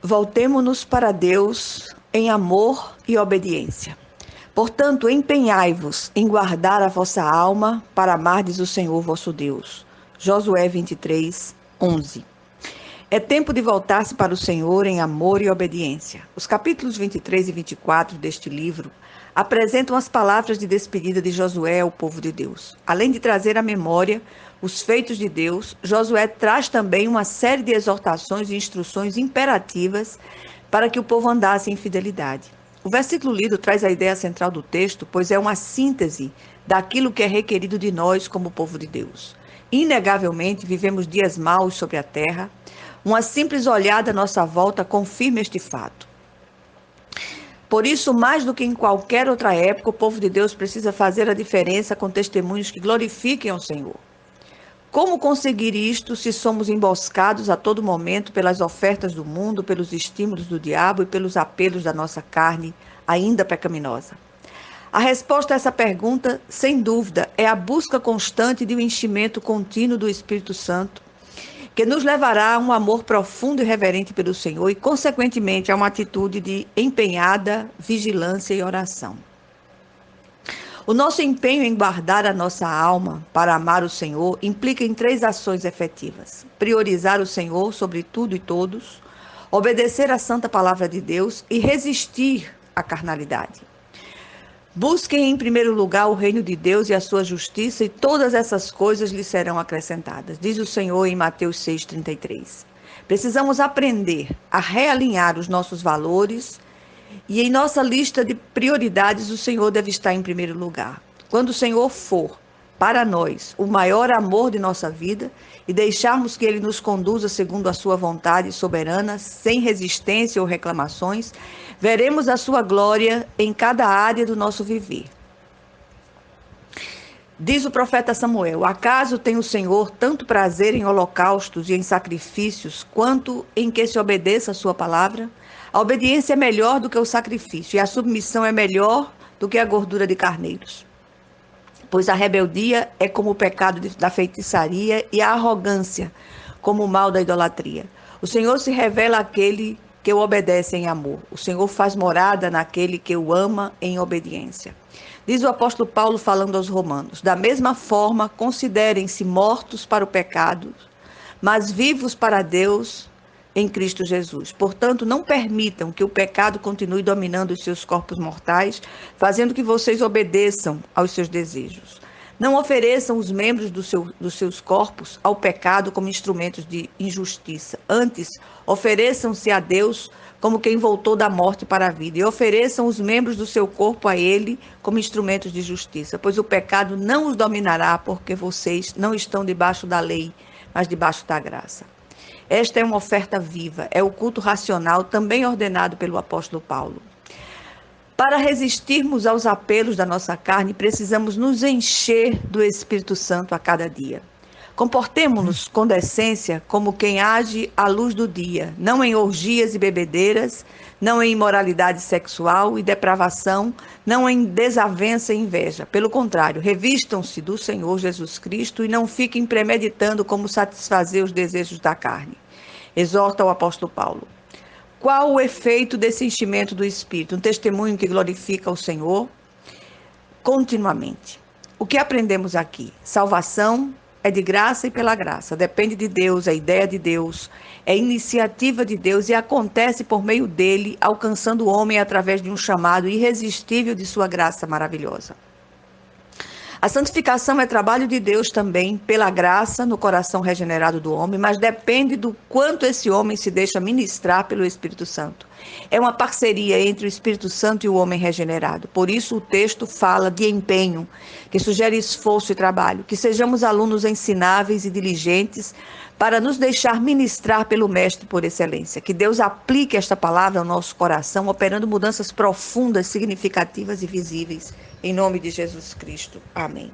Voltemo-nos para Deus em amor e obediência. Portanto, empenhai-vos em guardar a vossa alma para amardes o Senhor vosso Deus. Josué 23, 11. É tempo de voltar-se para o Senhor em amor e obediência. Os capítulos 23 e 24 deste livro apresentam as palavras de despedida de Josué ao povo de Deus. Além de trazer à memória os feitos de Deus, Josué traz também uma série de exortações e instruções imperativas para que o povo andasse em fidelidade. O versículo lido traz a ideia central do texto, pois é uma síntese daquilo que é requerido de nós como povo de Deus. Inegavelmente, vivemos dias maus sobre a terra. Uma simples olhada à nossa volta confirma este fato. Por isso, mais do que em qualquer outra época, o povo de Deus precisa fazer a diferença com testemunhos que glorifiquem ao Senhor. Como conseguir isto se somos emboscados a todo momento pelas ofertas do mundo, pelos estímulos do diabo e pelos apelos da nossa carne, ainda pecaminosa? A resposta a essa pergunta, sem dúvida, é a busca constante de um enchimento contínuo do Espírito Santo, que nos levará a um amor profundo e reverente pelo Senhor e, consequentemente, a uma atitude de empenhada vigilância e oração. O nosso empenho em guardar a nossa alma para amar o Senhor implica em 3 ações efetivas: priorizar o Senhor sobre tudo e todos, obedecer à santa palavra de Deus e resistir à carnalidade. Busquem em primeiro lugar o reino de Deus e a sua justiça, e todas essas coisas lhes serão acrescentadas, diz o Senhor em Mateus 6,33. Precisamos aprender a realinhar os nossos valores, e em nossa lista de prioridades o Senhor deve estar em primeiro lugar. Quando o Senhor for para nós o maior amor de nossa vida e deixarmos que Ele nos conduza segundo a sua vontade soberana, sem resistência ou reclamações, veremos a sua glória em cada área do nosso viver. Diz o profeta Samuel: acaso tem o Senhor tanto prazer em holocaustos e em sacrifícios, quanto em que se obedeça a sua palavra? A obediência é melhor do que o sacrifício, e a submissão é melhor do que a gordura de carneiros. Pois a rebeldia é como o pecado da feitiçaria e a arrogância como o mal da idolatria. O Senhor se revela àquele que o obedece em amor. O Senhor faz morada naquele que o ama em obediência. Diz o apóstolo Paulo falando aos romanos: da mesma forma, considerem-se mortos para o pecado, mas vivos para Deus em Cristo Jesus. Portanto, não permitam que o pecado continue dominando os seus corpos mortais, fazendo que vocês obedeçam aos seus desejos. Não ofereçam os membros dos seus corpos ao pecado como instrumentos de injustiça. Antes, ofereçam-se a Deus como quem voltou da morte para a vida, e ofereçam os membros do seu corpo a Ele como instrumentos de justiça, pois o pecado não os dominará, porque vocês não estão debaixo da lei, mas debaixo da graça. Esta é uma oferta viva, é o culto racional também ordenado pelo apóstolo Paulo. Para resistirmos aos apelos da nossa carne, precisamos nos encher do Espírito Santo a cada dia. Comportemo-nos com decência como quem age à luz do dia, não em orgias e bebedeiras, não em imoralidade sexual e depravação, não em desavença e inveja. Pelo contrário, revistam-se do Senhor Jesus Cristo e não fiquem premeditando como satisfazer os desejos da carne. Exorta o apóstolo Paulo. Qual o efeito desse enchimento do Espírito? Um testemunho que glorifica o Senhor continuamente. O que aprendemos aqui? Salvação é de graça e pela graça. Depende de Deus, é ideia de Deus, é iniciativa de Deus e acontece por meio dele, alcançando o homem através de um chamado irresistível de sua graça maravilhosa. A santificação é trabalho de Deus também, pela graça, no coração regenerado do homem, mas depende do quanto esse homem se deixa ministrar pelo Espírito Santo. É uma parceria entre o Espírito Santo e o homem regenerado. Por isso o texto fala de empenho, que sugere esforço e trabalho, que sejamos alunos ensináveis e diligentes para nos deixar ministrar pelo Mestre por excelência. Que Deus aplique esta palavra ao nosso coração, operando mudanças profundas, significativas e visíveis. Em nome de Jesus Cristo. Amém.